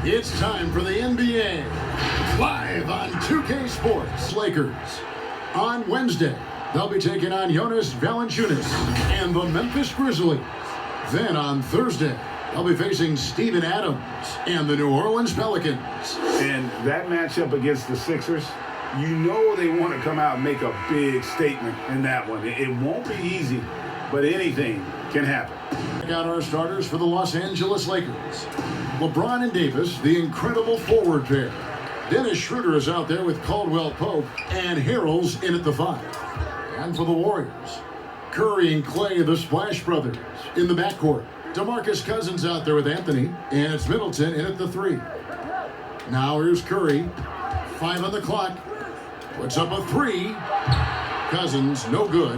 It's time for the NBA. Live on 2K Sports. Lakers. On Wednesday, they'll be taking on Jonas Valanciunas and the Memphis Grizzlies. Then on Thursday, they'll be facing Steven Adams and the New Orleans Pelicans. And that matchup against the Sixers, you know they want to come out and make a big statement in that one. It won't be easy, but anything can happen. Check out our starters for the Los Angeles Lakers. LeBron and Davis, the incredible forward pair. Dennis Schroeder is out there with Caldwell Pope, and Harrell's in at the 5. And for the Warriors, Curry and Clay, the Splash Brothers, in the backcourt. DeMarcus Cousins out there with Anthony, and it's Middleton in at the 3. Now here's Curry, 5 on the clock, puts up a 3. Cousins, no good.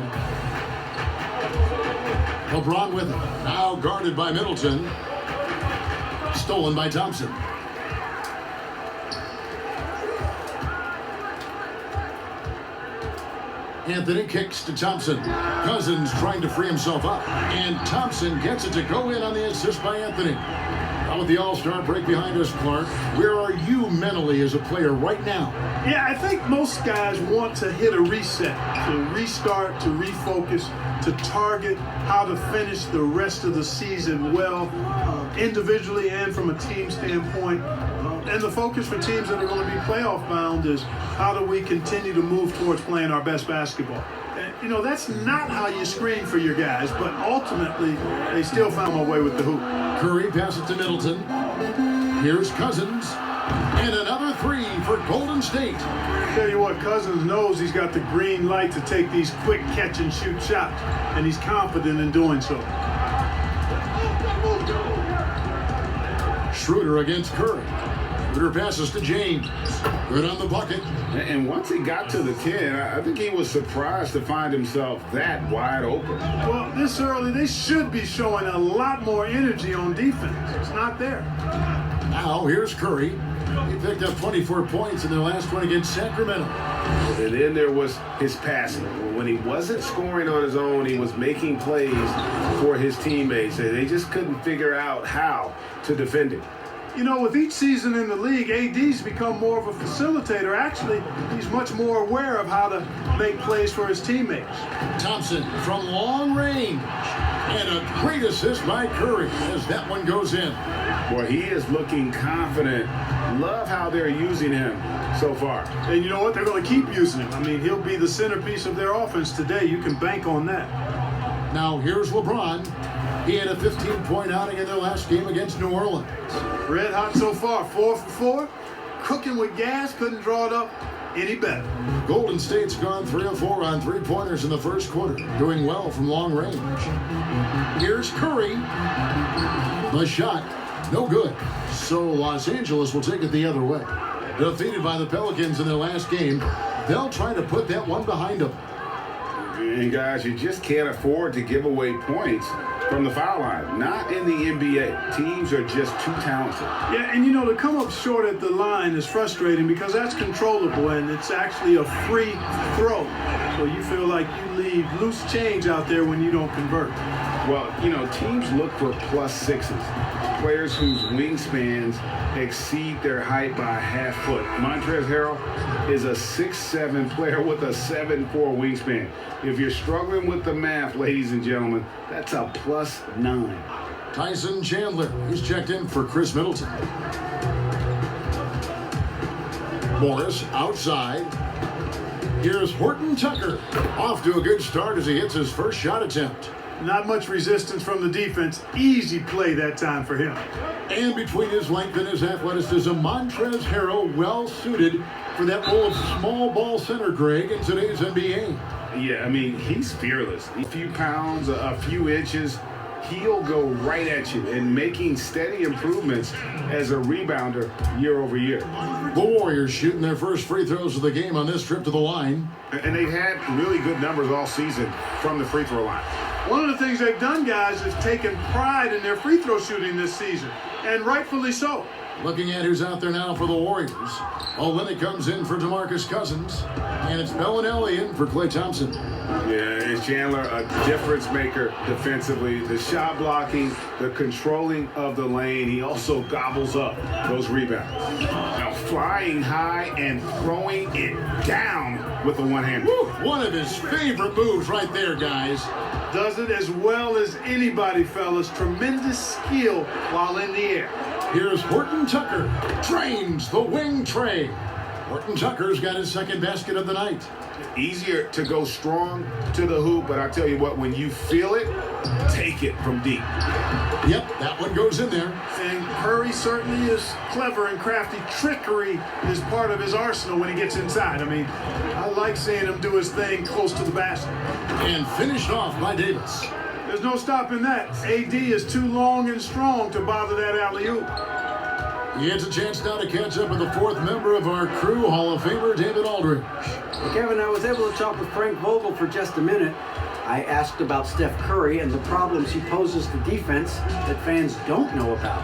LeBron with it, now guarded by Middleton. Stolen by Thompson. Anthony kicks to Thompson. Cousins trying to free himself up. And Thompson gets it to go in on the assist by Anthony. Now with the All-Star break behind us, Clark, where are you mentally as a player right now? Yeah, I think most guys want to hit a reset, to restart, to refocus, to target how to finish the rest of the season well, individually and from a team standpoint. And the focus for teams that are going to be playoff bound is how do we continue to move towards playing our best basketball. And, you know, that's not how you screen for your guys, but ultimately they still found their way with the hoop. Curry passes to Middleton. Here's Cousins. And another 3 for Golden State. Tell you what, Cousins knows he's got the green light to take these quick catch and shoot shots, and he's confident in doing so. Schroeder against Curry. Schroeder passes to James. Good on the bucket. And once he got to the 10, I think he was surprised to find himself that wide open. Well, this early, they should be showing a lot more energy on defense. It's not there. Now, here's Curry. He picked up 24 points in their last one against Sacramento. And then there was his passing. When he wasn't scoring on his own, he was making plays for his teammates. And they just couldn't figure out how to defend him. You know, with each season in the league, AD's become more of a facilitator. Actually, he's much more aware of how to make plays for his teammates. Thompson from long range. And a great assist by Curry as that one goes in. Boy, he is looking confident. Love how they're using him so far. And you know what? They're going to keep using him. I mean, he'll be the centerpiece of their offense today. You can bank on that. Now, here's LeBron. He had a 15-point outing in their last game against New Orleans. Red hot so far, 4 for 4. Cooking with gas, couldn't draw it up any better. Golden State's gone 3 of 4 on 3-pointers in the first quarter, doing well from long range. Here's Curry. The shot, no good. So Los Angeles will take it the other way. Defeated by the Pelicans in their last game, they'll try to put that one behind them. And guys, you just can't afford to give away points from the foul line. Not in the NBA. Teams are just too talented. Yeah, and you know, to come up short at the line is frustrating because that's controllable and it's actually a free throw. So you feel like you leave loose change out there when you don't convert. Well, you know, teams look for +6s. Players whose wingspans exceed their height by a half foot. Montrezl Harrell is a 6'7" player with a 7'4" wingspan. If you're struggling with the math, ladies and gentlemen, that's a +9. Tyson Chandler, he's checked in for Chris Middleton. Morris outside. Here's Horton Tucker. Off to a good start as he hits his first shot attempt. Not much resistance from the defense. Easy play that time for him. And between his length and his athleticism, Montrezl Harrell well suited for that role of small ball center, Greg, in today's NBA. Yeah, I mean, he's fearless. A few pounds, a few inches, he'll go right at you and making steady improvements as a rebounder year over year. The Warriors shooting their first free throws of the game on this trip to the line. And they've had really good numbers all season from the free throw line. One of the things they've done, guys, is taken pride in their free throw shooting this season, and rightfully so. Looking at who's out there now for the Warriors. Olynyk comes in for DeMarcus Cousins, and it's Bellinelli in for Klay Thompson. Yeah, and Chandler, a difference maker defensively. The shot blocking, the controlling of the lane. He also gobbles up those rebounds. Now flying high and throwing it down with the one-hander. One of his favorite moves right there, guys. Does it as well as anybody, fellas. Tremendous skill while in the air. Here's Horton Tucker. Drains the wing tray. Horton Tucker's got his second basket of the night. Easier to go strong to the hoop, but I tell you what, when you feel it, take it from deep. Yep, that one goes in there. And Curry certainly is clever and crafty. Trickery is part of his arsenal when he gets inside. I mean, I like seeing him do his thing close to the basket. And finished off by Davis. There's no stopping that. AD is too long and strong to bother that alley-oop. He has a chance now to catch up with the fourth member of our crew, Hall of Famer David Aldridge. Well, Kevin, I was able to talk with Frank Vogel for just a minute. I asked about Steph Curry and the problems he poses to defense that fans don't know about.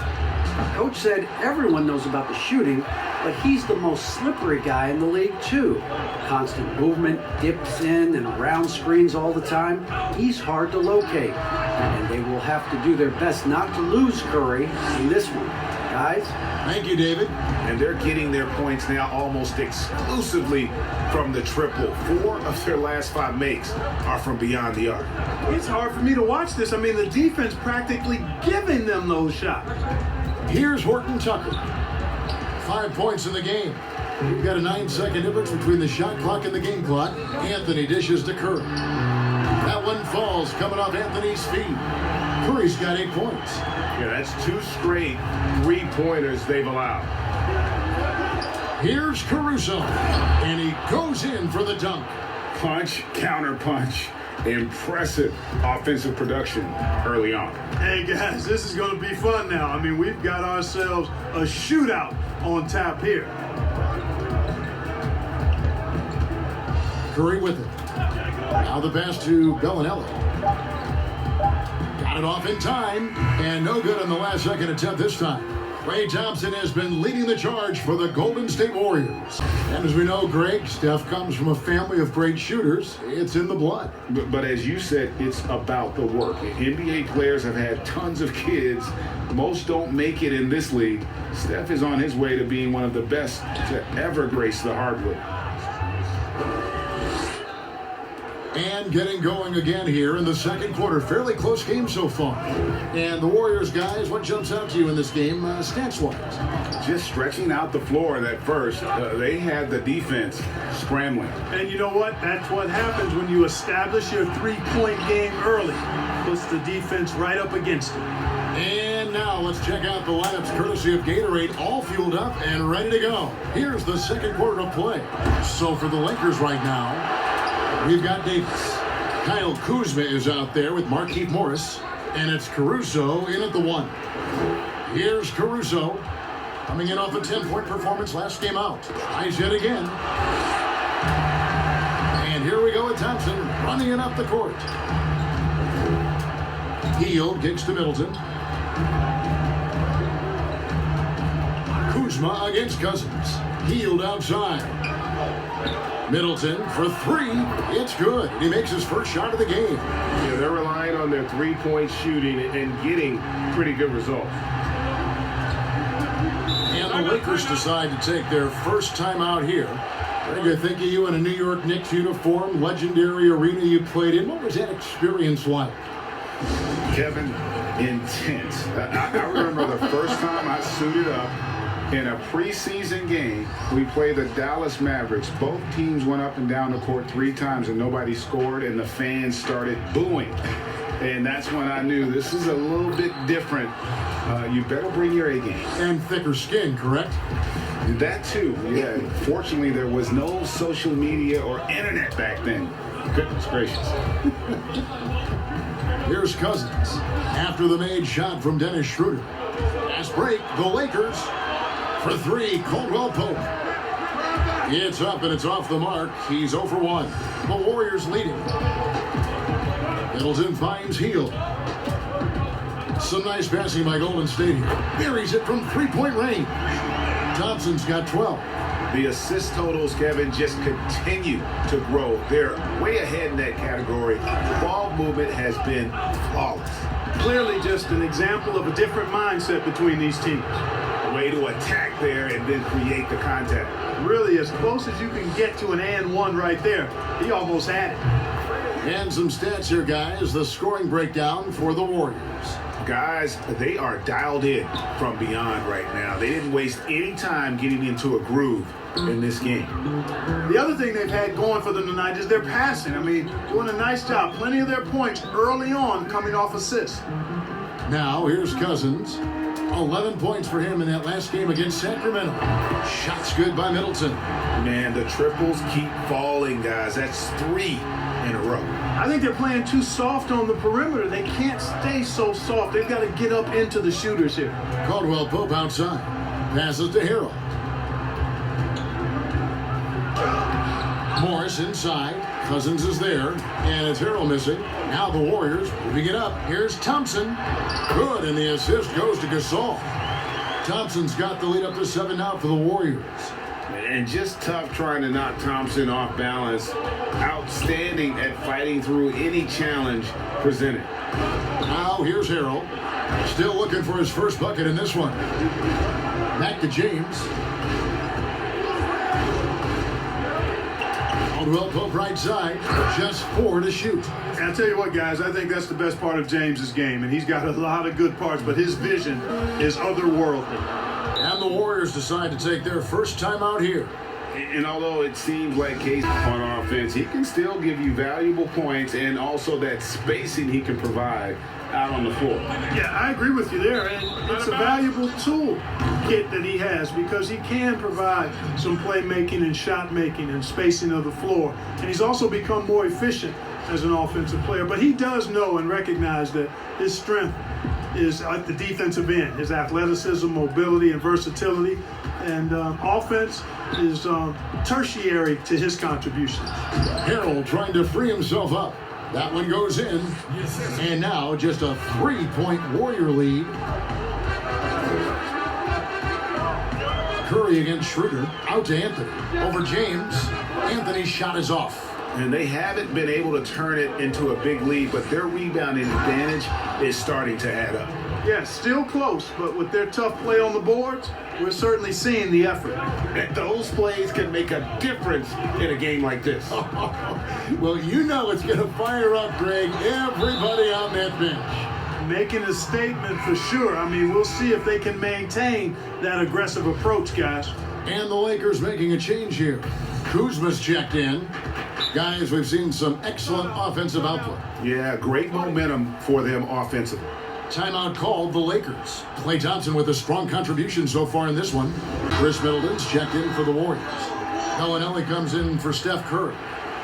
Coach said everyone knows about the shooting, but he's the most slippery guy in the league, too. Constant movement, dips in and around screens all the time. He's hard to locate, and they will have to do their best not to lose Curry in this one. Guys? Thank you, David. And they're getting their points now almost exclusively from the triple. 4 of their last 5 makes are from beyond the arc. It's hard for me to watch this. I mean, the defense practically giving them those shots. Here's Horton Tucker. 5 points in the game. We've got a 9-second difference between the shot clock and the game clock. Anthony dishes to Curry. That one falls coming off Anthony's feet. Curry's got 8 points. Yeah, that's 2 straight 3-pointers they've allowed. Here's Caruso, and he goes in for the dunk. Punch, counter punch. Impressive offensive production early on. Hey, guys, this is going to be fun now. I mean, we've got ourselves a shootout on tap here. Curry with it. Now the pass to Bellinelli. Got it off in time, and no good on the last second attempt this time. Klay Thompson has been leading the charge for the Golden State Warriors. And as we know, Greg, Steph comes from a family of great shooters. It's in the blood. But as you said, it's about the work. NBA players have had tons of kids. Most don't make it in this league. Steph is on his way to being one of the best to ever grace the hardwood. And getting going again here in the second quarter. Fairly close game so far. And the Warriors, guys, what jumps out to you in this game, stats-wise? Just stretching out the floor at first. They had the defense scrambling. And you know what? That's what happens when you establish your three-point game early. Puts the defense right up against it. And now let's check out the lineups courtesy of Gatorade, all fueled up and ready to go. Here's the second quarter of play. So for the Lakers right now, we've got Davis. Kyle Kuzma is out there with Markieff Morris. And it's Caruso in at the 1. Here's Caruso. Coming in off a 10-point performance last game out. Tries yet again. And here we go with Thompson running it up the court. Hield kicks to Middleton. Kuzma against Cousins. Hield outside. Middleton for 3. It's good. He makes his first shot of the game. Yeah, they're relying on their three-point shooting and getting pretty good results. And the Lakers decide to take their first time out here. Greg, I think of you in a New York Knicks uniform, legendary arena you played in. What was that experience like? Kevin, intense. I remember the first time I suited up in a preseason game. We played the Dallas Mavericks. Both teams went up and down the court 3 times and nobody scored, and the fans started booing. And that's when I knew this is a little bit different. You better bring your A game. And thicker skin, correct? That too, yeah. Fortunately, there was no social media or internet back then. Goodness gracious. Here's Cousins. After the made shot from Dennis Schroeder. Fast break, the Lakers. For 3, Caldwell Pope. It's up and it's off the mark. He's 0 for 1. The Warriors leading. Middleton finds Hield. Some nice passing by Golden State here. Buries it from 3-point range. Thompson's got 12. The assist totals, Kevin, just continue to grow. They're way ahead in that category. Ball movement has been flawless. Clearly just an example of a different mindset between these teams. A way to attack there and then create the contact. Really as close as you can get to an and one right there. He almost had it. And some stats here, guys. The scoring breakdown for the Warriors. Guys, they are dialed in from beyond right now. They didn't waste any time getting into a groove in this game. The other thing they've had going for them tonight is their passing. I mean, doing a nice job. Plenty of their points early on coming off assists. Now, here's Cousins. 11 points for him in that last game against Sacramento. Shots good by Middleton. Man, the triples keep falling, guys. That's 3 in a row. I think they're playing too soft on the perimeter. They can't stay so soft. They've got to get up into the shooters here. Caldwell Pope outside. Passes to Harrell. Morris inside. Cousins is there. And it's Harrell missing. Now the Warriors moving it up. Here's Thompson. Good, and the assist goes to Gasol. Thompson's got the lead up to 7 now for the Warriors. And just tough trying to knock Thompson off balance. Outstanding at fighting through any challenge presented. Now here's Harrell. Still looking for his first bucket in this one. Back to James. Caldwell Pope right side. Just 4 to shoot. And I'll tell you what, guys, I think that's the best part of James's game. And he's got a lot of good parts, but his vision is otherworldly. And the Warriors decide to take their first time out here. And although it seems like Case on offense, he can still give you valuable points and also that spacing he can provide out on the floor. Yeah, I agree with you there. And it's a valuable tool kit that he has because he can provide some playmaking and shot making and spacing of the floor. And he's also become more efficient as an offensive player. But he does know and recognize that his strength is at the defensive end, his athleticism, mobility, and versatility. And offense is tertiary to his contributions. Harrell trying to free himself up. That one goes in. And now just a 3-point Warrior lead. Curry against Schroeder. Out to Anthony. Over James. Anthony's shot is off. And they haven't been able to turn it into a big lead, but their rebounding advantage is starting to add up. Yeah, still close, but with their tough play on the boards, we're certainly seeing the effort. And those plays can make a difference in a game like this. Well, you know it's going to fire up, Greg, everybody on that bench. Making a statement for sure. I mean, we'll see if they can maintain that aggressive approach, guys. And the Lakers making a change here. Kuzma's checked in. Guys, we've seen some excellent offensive output. Yeah, great momentum for them offensively. Timeout called the Lakers. Klay Thompson with a strong contribution so far in this one. Chris Middleton's checked in for the Warriors. Bellinelli comes in for Steph Curry.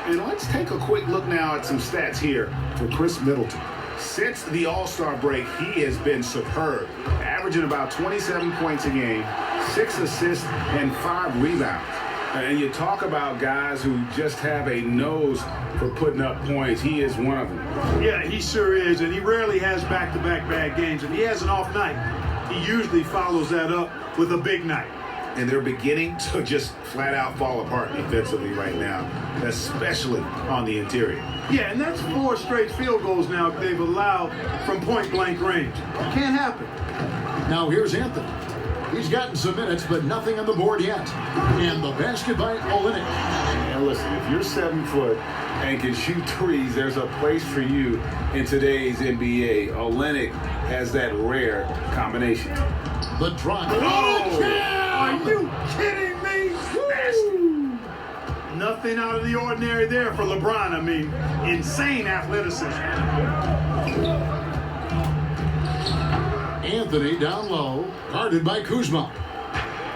And let's take a quick look now at some stats here for Chris Middleton. Since the All-Star break, he has been superb, averaging about 27 points a game, 6 assists, and 5 rebounds. And you talk about guys who just have a nose for putting up points. He is one of them. Yeah, he sure is, and he rarely has back-to-back bad games. If he has an off night, he usually follows that up with a big night. And they're beginning to just flat out fall apart defensively right now, especially on the interior. Yeah, and that's 4 straight field goals now they've allowed from point-blank range. Can't happen. Now here's Anthony. He's gotten some minutes, but nothing on the board yet. And the basket by Olynyk. And listen, if you're 7 foot and can shoot threes, there's a place for you in today's NBA. Olynyk has that rare combination. The drive. Are you kidding me? Nasty. Nothing out of the ordinary there for LeBron. I mean, insane athleticism. Anthony down low, guarded by Kuzma.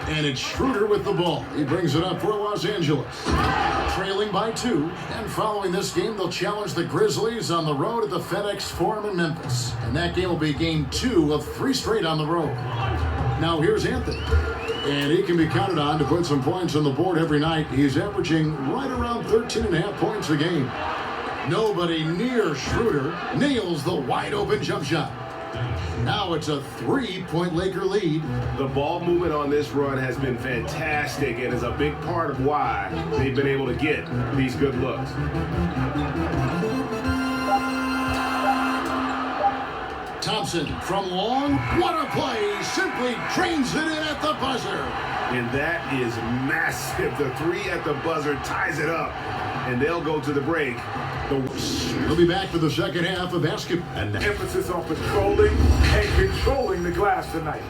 And it's Schroeder with the ball. He brings it up for Los Angeles. Trailing by 2. And following this game, they'll challenge the Grizzlies on the road at the FedEx Forum in Memphis. And that game will be game 2 of 3 straight on the road. Now here's Anthony. And he can be counted on to put some points on the board every night. He's averaging right around 13.5 points a game. Nobody near Schroeder nails the wide open jump shot. Now it's a 3-point Laker lead. The ball movement on this run has been fantastic and is a big part of why they've been able to get these good looks. Thompson from long. What a play. Simply drains it in at the buzzer. And that is massive. The three at the buzzer ties it up. And they'll go to the break. We'll be back for the second half of basketball. And Emphasis on patrolling and controlling the glass tonight.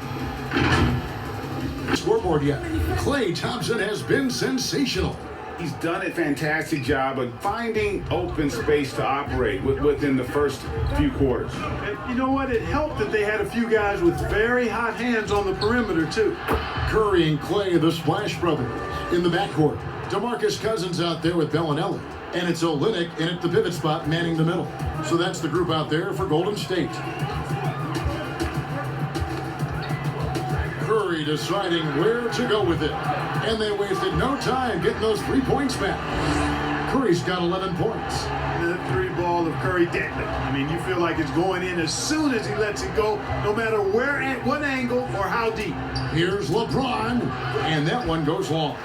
scoreboard yet. Klay Thompson has been sensational. He's done a fantastic job of finding open space to operate within the first few quarters. And you know what? It helped that they had a few guys with very hot hands on the perimeter, too. Curry and Klay, the Splash Brothers, in the backcourt. DeMarcus Cousins out there with Bellinelli. And it's Olynyk in at the pivot spot, manning the middle. So that's the group out there for Golden State. Curry deciding where to go with it. And they wasted no time getting those 3 points back. Curry's got 11 points. The three ball of Curry deadly. I mean, you feel like it's going in as soon as he lets it go, no matter where, at what angle, or how deep. Here's LeBron, and that one goes long.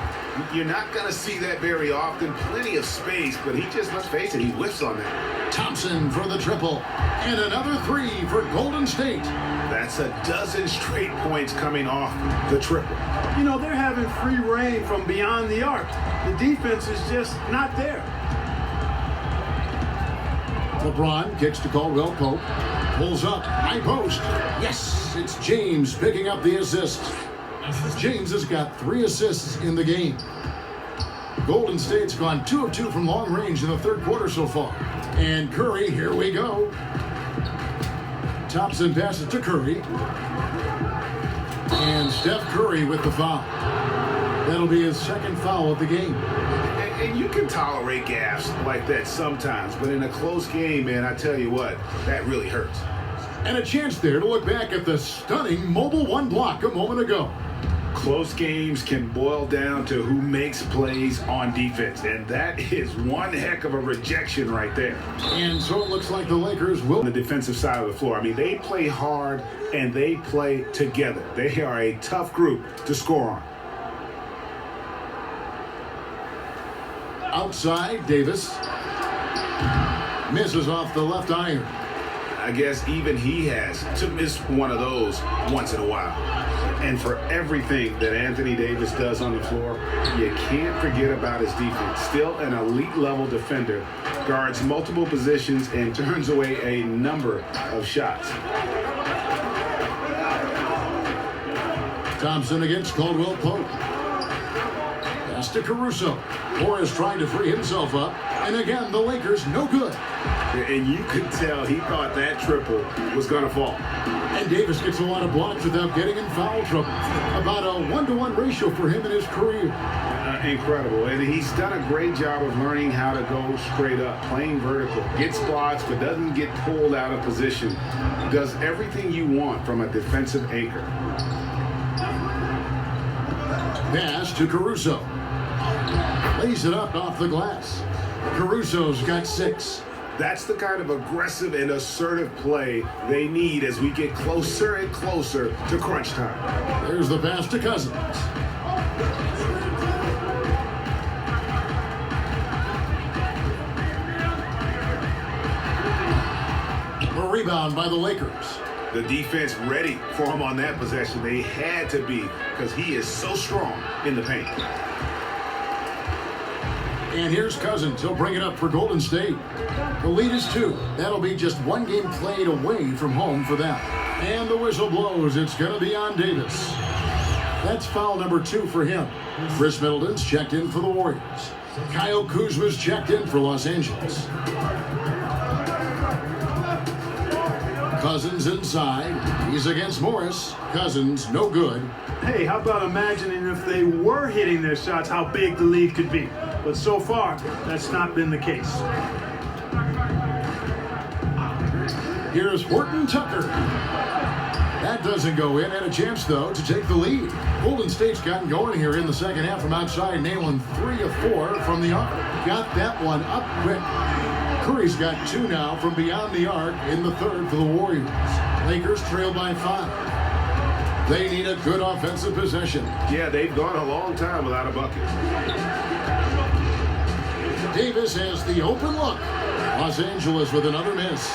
You're not going to see that very often. Plenty of space, but he just, let's face it, he whiffs on that. Thompson for the triple, and another 3 for Golden State. That's a dozen straight points coming off the triple. You know, they're having free reign from beyond the arc. The defense is just not there. LeBron kicks to Caldwell Pope, pulls up, high post. Yes, it's James picking up the assist. James has got 3 assists in the game. Golden State's gone 2 of 2 from long range in the third quarter so far. And Curry, here we go. Thompson passes to Curry. And Steph Curry with the foul. That'll be his second foul of the game. And you can tolerate gaffes like that sometimes, but in a close game, man, I tell you what, that really hurts. And a chance there to look back at the stunning Mobile One block a moment ago. Close games can boil down to who makes plays on defense, and that is one heck of a rejection right there. And so it looks like the Lakers will. On the defensive side of the floor, I mean, they play hard and they play together. They are a tough group to score on. Outside, Davis misses off the left iron. I guess even he has to miss one of those once in a while. And for everything that Anthony Davis does on the floor, you can't forget about his defense. Still an elite level defender, guards multiple positions and turns away a number of shots. Thompson against Caldwell Pope. Pass to Caruso. Morris trying to free himself up. And again, the Lakers no good. And you could tell he thought that triple was going to fall. And Davis gets a lot of blocks without getting in foul trouble. About a 1-to-1 ratio for him in his career. Incredible. And he's done a great job of learning how to go straight up, playing vertical. Gets blocks, but doesn't get pulled out of position. Does everything you want from a defensive anchor. Pass to Caruso. Lays it up off the glass. Caruso's got 6. That's the kind of aggressive and assertive play they need as we get closer and closer to crunch time. There's the pass to Cousins. A rebound by the Lakers. The defense ready for him on that possession. They had to be because he is so strong in the paint. And here's Cousins. He'll bring it up for Golden State. The lead is 2. That'll be just 1 game played away from home for them. And the whistle blows. It's going to be on Davis. That's foul number 2 for him. Chris Middleton's checked in for the Warriors. Kyle Kuzma's checked in for Los Angeles. Cousins inside. He's against Morris. Cousins, no good. Hey, how about imagining if they were hitting their shots, how big the lead could be? But so far, that's not been the case. Here's Horton Tucker. That doesn't go in. Had a chance, though, to take the lead. Golden State's gotten going here in the second half from outside, nailing 3 of 4 from the arc. Got that one up quick. Curry's got 2 now from beyond the arc in the third for the Warriors. Lakers trail by 5. They need a good offensive possession. Yeah, they've gone a long time without a bucket. Davis has the open look. Los Angeles with another miss.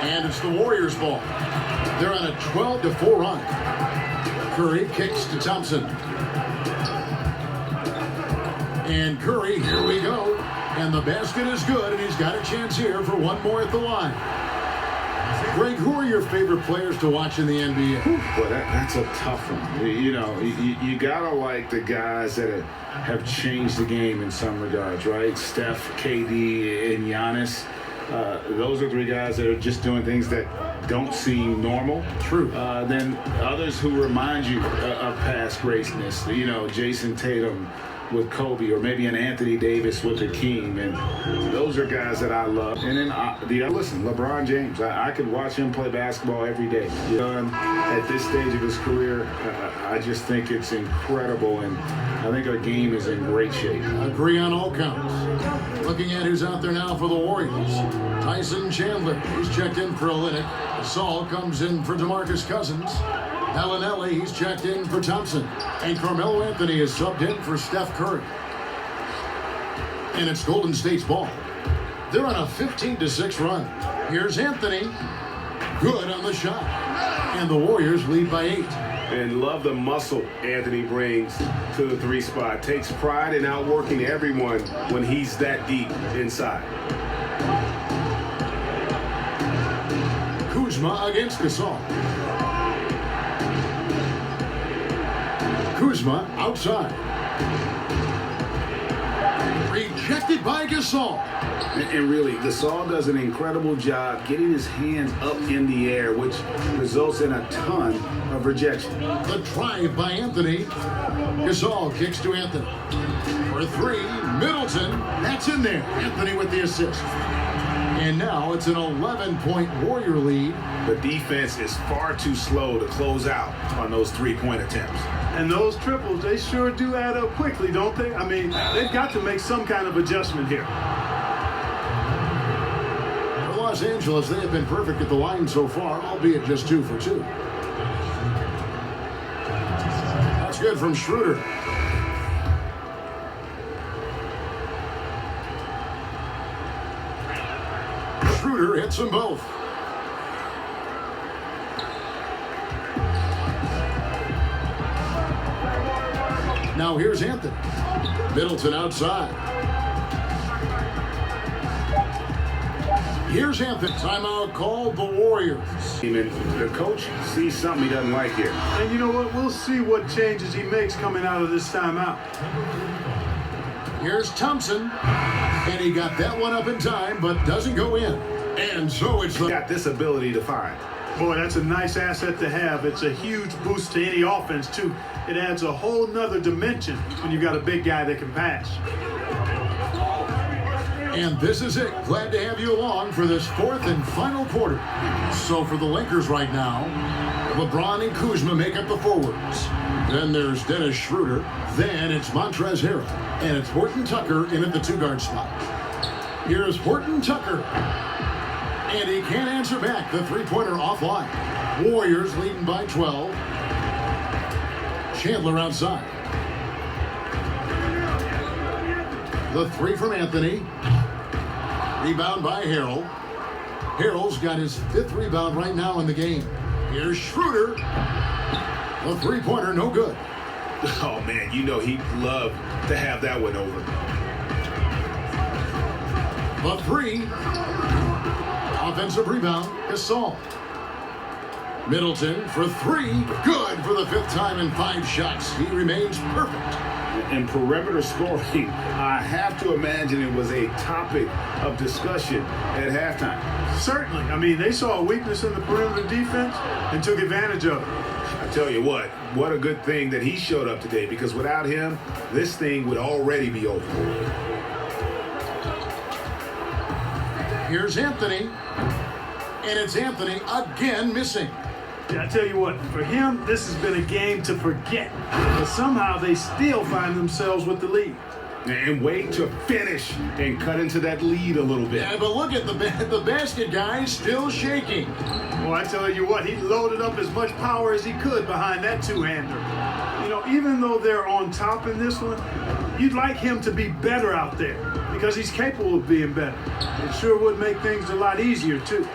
And it's the Warriors' ball. They're on a 12-4 run. Curry kicks to Thompson. And Curry, here we go. And the basket is good, and he's got a chance here for one more at the line. Greg, who are your favorite players to watch in the NBA? Boy, that's a tough one. You know, you gotta like the guys that have changed the game in some regards, right? Steph, KD, and Giannis. Those are three guys that are just doing things that don't seem normal. True. Then others who remind you of past greatness. You know, Jason Tatum with Kobe, or maybe an Anthony Davis with Hakeem, and those are guys that I love. And then listen, LeBron James. I could watch him play basketball every day. At this stage of his career, I just think it's incredible, and I think our game is in great shape. Agree on all counts. Looking at who's out there now for the Warriors. Tyson Chandler, he's checked in for Olynyk. Gasol comes in for DeMarcus Cousins. Bellinelli, he's checked in for Thompson. And Carmelo Anthony is subbed in for Steph Curry. And it's Golden State's ball. They're on a 15-6 run. Here's Anthony. Good on the shot. And the Warriors lead by 8. And love the muscle Anthony brings to the 3 spot. Takes pride in outworking everyone when he's that deep inside. Kuzma against Gasol. Kuzma outside. Rejected by Gasol. And really, Gasol does an incredible job getting his hands up in the air, which results in a ton of rejection. The drive by Anthony. Gasol kicks to Anthony. For 3, Middleton. That's in there. Anthony with the assist. And now it's an 11-point Warrior lead. The defense is far too slow to close out on those 3-point attempts. And those triples, they sure do add up quickly, don't they? I mean, they've got to make some kind of adjustment here. For Los Angeles, they have been perfect at the line so far, albeit just 2 for 2. That's good from Schroeder. Schroeder hits them both. Now here's Anthony. Middleton outside. Here's Anthony. Timeout called the Warriors. And the coach sees something he doesn't like here. And you know what? We'll see what changes he makes coming out of this timeout. Here's Thompson. And he got that one up in time, but doesn't go in. And so it's Got this ability to find. Boy, that's a nice asset to have. It's a huge boost to any offense, too. It adds a whole nother dimension when you've got a big guy that can pass. And this is it. Glad to have you along for this 4th and final quarter. So for the Lakers right now, LeBron and Kuzma make up the forwards. Then there's Dennis Schroeder. Then it's Montrezl Harrell. And it's Horton Tucker in at the 2-guard spot. Here's Horton Tucker. And he can't answer back. The 3-pointer offline. Warriors leading by 12. Chandler outside. The 3 from Anthony. Rebound by Harrell. Harrell's got his 5th rebound right now in the game. Here's Schroeder. The 3-pointer, no good. Oh, man, you know he'd love to have that one over. The 3. Offensive rebound, Gasol. Middleton for 3. Good for the 5th time in 5 shots. He remains perfect. In perimeter scoring, I have to imagine it was a topic of discussion at halftime. Certainly. I mean, they saw a weakness in the perimeter defense and took advantage of it. I tell you what a good thing that he showed up today, because without him, this thing would already be over. Here's Anthony. And it's Anthony again missing. Yeah, I tell you what, for him, this has been a game to forget. But somehow they still find themselves with the lead. And wait to finish and cut into that lead a little bit. Yeah, but look at the basket, guys, still shaking. Well, I tell you what, he loaded up as much power as he could behind that two-hander. You know, even though they're on top in this one, you'd like him to be better out there because he's capable of being better. It sure would make things a lot easier, too.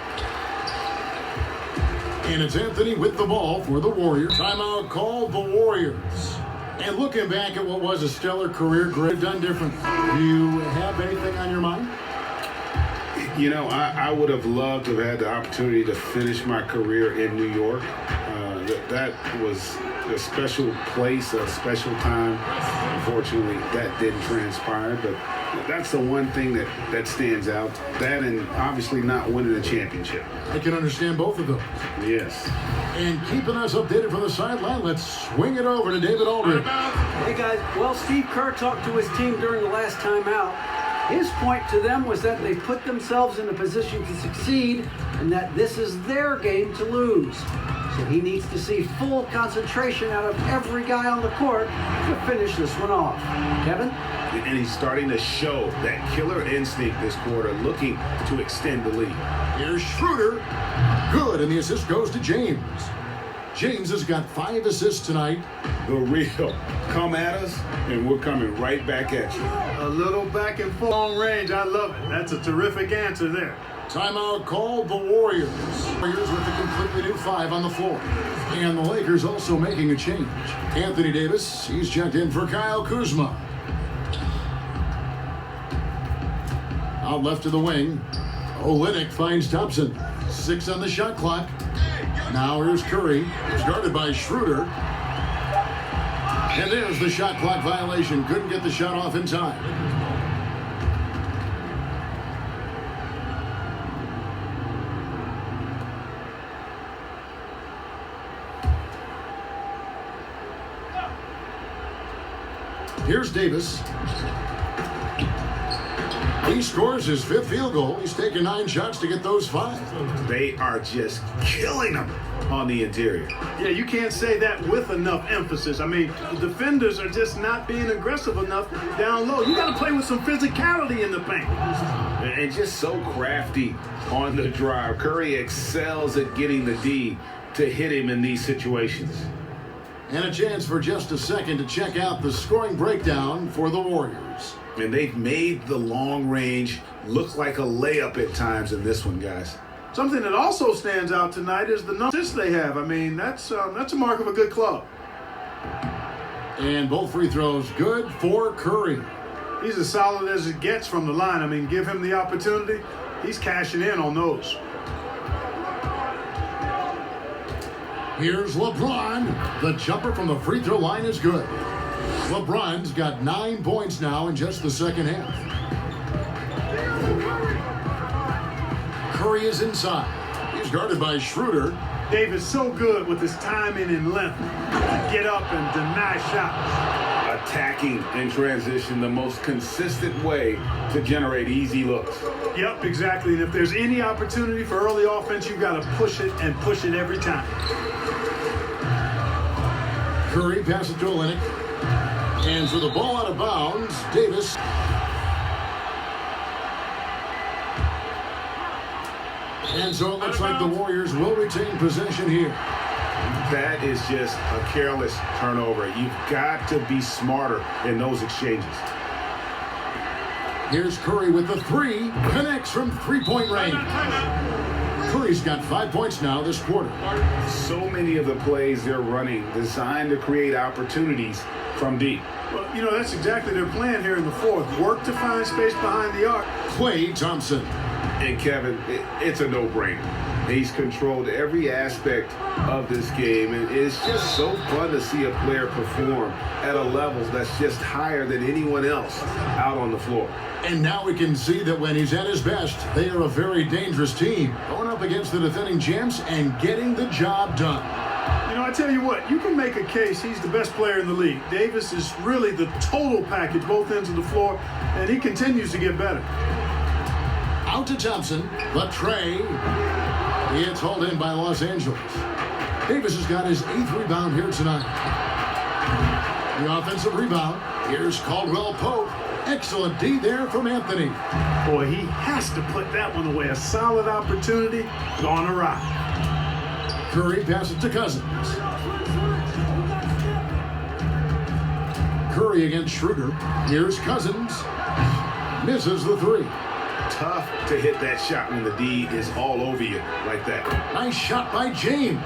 And it's Anthony with the ball for the Warriors. Timeout called the Warriors. And looking back at what was a stellar career, great done different. Do you have anything on your mind? You know, I would have loved to have had the opportunity to finish my career in New York. That was a special place, a special time. Unfortunately, that didn't transpire, but that's the one thing that stands out. That and obviously not winning a championship. I can understand both of those. Yes. And keeping us updated from the sideline, let's swing it over to David Aldridge. Hey guys, well, Steve Kerr talked to his team during the last timeout. His point to them was that they put themselves in a position to succeed and that this is their game to lose. So he needs to see full concentration out of every guy on the court to finish this one off. Kevin? And he's starting to show that killer instinct this quarter, looking to extend the lead. Here's Schroeder. Good, and the assist goes to James. James has got 5 assists tonight. The real. Come at us, and we're coming right back at you. A little back and forth long range. I love it. That's a terrific answer there. Timeout called the Warriors. Warriors with a completely new 5 on the floor. And the Lakers also making a change. Anthony Davis, he's checked in for Kyle Kuzma. Out left to the wing. Olynyk finds Thompson. 6 on the shot clock. Now here's Curry. He's guarded by Schroeder. And there's the shot clock violation. Couldn't get the shot off in time. Here's Davis. He scores his 5th field goal. He's taken 9 shots to get those 5. They are just killing them on the interior. Yeah, you can't say that with enough emphasis. I mean, the defenders are just not being aggressive enough down low. You got to play with some physicality in the paint. And just so crafty on the drive. Curry excels at getting the D to hit him in these situations. And a chance for just a second to check out the scoring breakdown for the Warriors. And they've made the long range look like a layup at times in this one, guys. Something that also stands out tonight is the numbers they have. I mean, that's a mark of a good club. And both free throws good for Curry. He's as solid as it gets from the line. I mean, give him the opportunity, he's cashing in on those. Here's LeBron. The jumper from the free throw line is good. LeBron's got 9 points now in just the second half. Curry is inside. He's guarded by Schroeder. Davis so good with his timing and length to get up and deny shots. Attacking in transition, the most consistent way to generate easy looks. Yep, exactly. And if there's any opportunity for early offense, you got to push it and push it every time. Curry passes to Olynyk. And for the ball out of bounds, Davis. And so it looks like the Warriors will retain possession here. That is just a careless turnover. You've got to be smarter in those exchanges. Here's Curry with the 3. Connects from three-point range. Curry's got 5 points now this quarter. So many of the plays they're running designed to create opportunities from deep. Well, you know, that's exactly their plan here in the fourth. Work to find space behind the arc. Klay Thompson. And Kevin, it's a no-brainer. He's controlled every aspect of this game, and it's just so fun to see a player perform at a level that's just higher than anyone else out on the floor. And now we can see that when he's at his best, they are a very dangerous team, going up against the defending champs and getting the job done. You know, I tell you what, you can make a case he's the best player in the league. Davis is really the total package, both ends of the floor, and he continues to get better. Out to Thompson, but Trey. It's hauled in by Los Angeles. Davis has got his 8th rebound here tonight. The offensive rebound. Here's Caldwell Pope. Excellent D there from Anthony. Boy, he has to put that one away. A solid opportunity gone awry. Curry passes to Cousins. Curry against Schroeder. Here's Cousins. Misses the three. Tough to hit that shot when the D is all over you like that. Nice shot by James.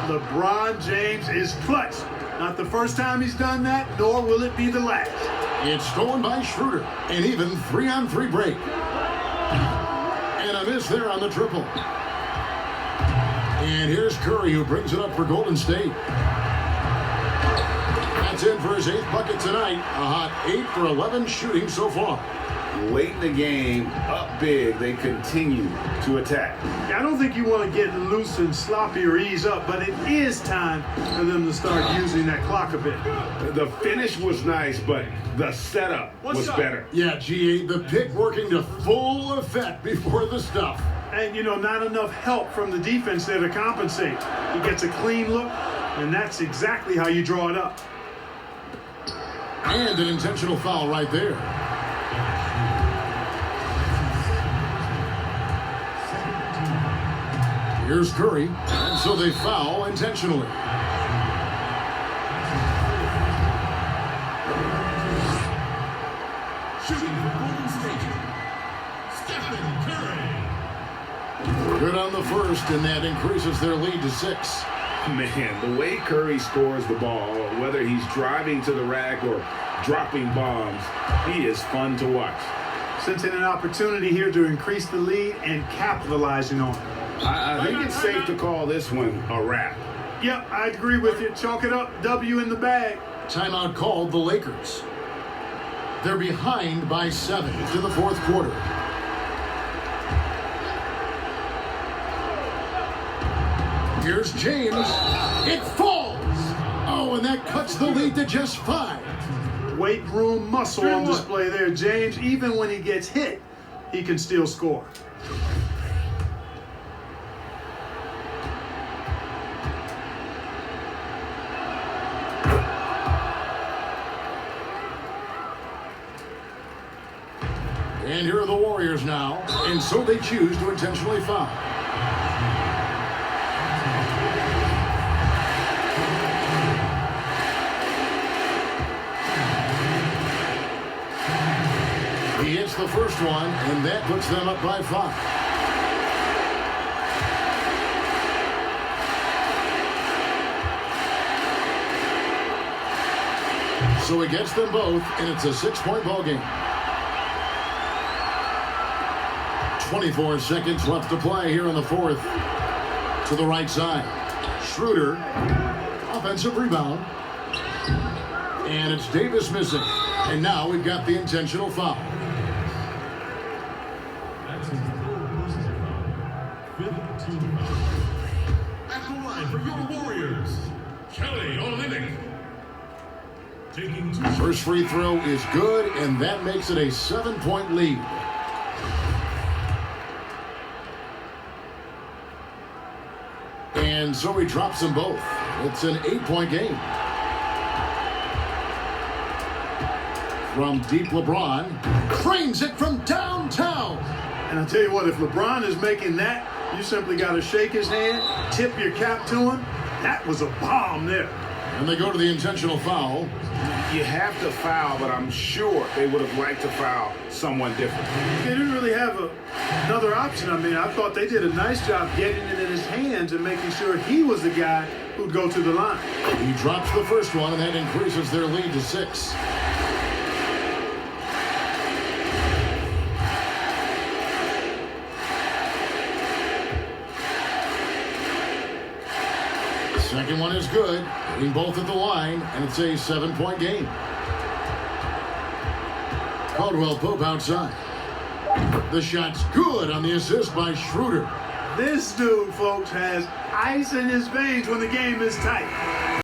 LeBron James is clutch. Not the first time he's done that, nor will it be the last. It's stolen by Schroeder. An even 3-on-3 break. And a miss there on the triple. And here's Curry, who brings it up for Golden State. That's in for his 8th bucket tonight. A hot 8 for 11 shooting so far. Late in the game, up big, they continue to attack. I don't think you want to get loose and sloppy or ease up, but it is time for them to start using that clock a bit. The finish was nice, but the setup was better. Yeah, G8, the pick working to full effect before the stuff. And, you know, not enough help from the defense there to compensate. He gets a clean look, and that's exactly how you draw it up. And an intentional foul right there. Here's Curry, and so they foul intentionally. Shooting for Golden State, Stephen Curry. Good on the first, and that increases their lead to 6. Man, the way Curry scores the ball, whether he's driving to the rack or dropping bombs, he is fun to watch. Sensing an opportunity here to increase the lead and capitalizing on it. I think it's safe to call this one a wrap. Yep, I agree with you. Chalk it up. W in the bag. Timeout called the Lakers. They're behind by 7 to the 4th quarter. Here's James. It falls. Oh, and that cuts the lead to just 5. Weight room muscle on display there, James. Even when he gets hit, he can still score. And here are the Warriors now, and so they choose to intentionally foul. He hits the first one, and that puts them up by 5. So he gets them both, and it's a 6-point ball game. 24 seconds left to play here in the 4th. To the right side. Schroeder, offensive rebound. And it's Davis missing. And now we've got the intentional foul. That's his 3rd personal foul. 5th team foul. At the line for your Warriors, Kelly Olynyk. Taking 2 shots. First free throw is good, and that makes it a 7-point lead. And so he drops them both. It's an 8-point game. From deep, LeBron cranes it from downtown. And I tell you what, if LeBron is making that, you simply got to shake his hand, tip your cap to him. That was a bomb there. And they go to the intentional foul. You have to foul, but I'm sure they would have liked to foul someone different. They didn't really have another option. I mean, I thought they did a nice job getting it in his hands and making sure he was the guy who'd go to the line. He drops the first one, and that increases their lead to 6. Second one is good, hitting both at the line, and it's a 7-point game. Caldwell Pope outside. The shot's good on the assist by Schroeder. This dude, folks, has ice in his veins when the game is tight.